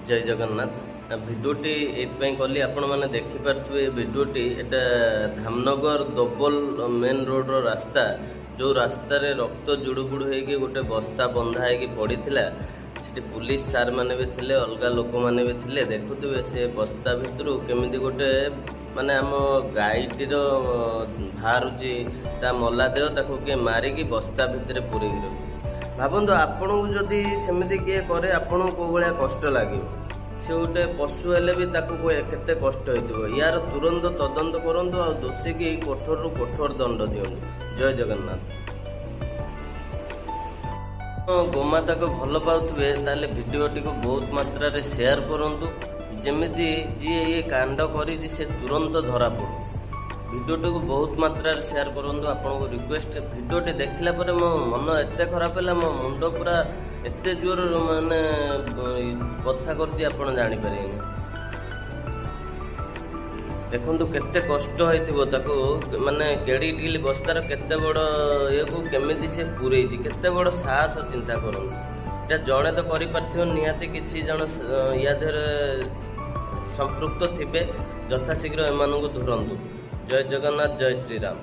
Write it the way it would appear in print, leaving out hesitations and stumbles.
जय जगन्नाथ भिडियोटी ये कली आपण मैंने देखिपे भिडियोटी एटा धामनगर दोबल मेन रोड रो रास्ता जो रास्ता रे रक्त जुड़ुबुड़ होगी गोटे बस्ता बंधा होगी पड़ा से पुलिस सार मैंने भी थे अलग लोक मैंने भी थे देखुवे से बस्ता भितर केमी गोटे माने आम गाईटीर बाहर मला देह ताको किए मारिकी बस्ता भितर पूरे भावतु आपण को जदि सेमती किए करे आपण को भाया कष्ट लगे से गोटे पशु हेले भी केते कष्ट हो यार तुरंत तदंत करंतु आ दोषी की कठोर रु कठोर दंड दियंतु। जय जगन्नाथ। गोमाता को भल पाउथुबे ताले भिडियोटी को बहुत मात्रा रे शेयर करंतु जेमिति जी ये कांड करी से तुरंत धरा पड़ो। भिडियोटी को बहुत मात्रा रे शेयर करंतु आपन को रिक्वेस्ट भिडियोटी देखला परे मो मन एते खराब होला मो मुंडो पूरा एते जोर माने कथा करछि आपन जानि परिनी देखंतु केते कष्ट होइथिबो ताको माने केडी टिली बस्तार केते बड़ ये को केमिति से पुरैछि केते बड़ साहस चिंता करंतु एटा जणे तो करि पारथियो निहाती किछि जण या देर संपृक्त थिबे यथाशीघ्र एमानंकु धरंतु। जय जगन्नाथ जय श्री राम।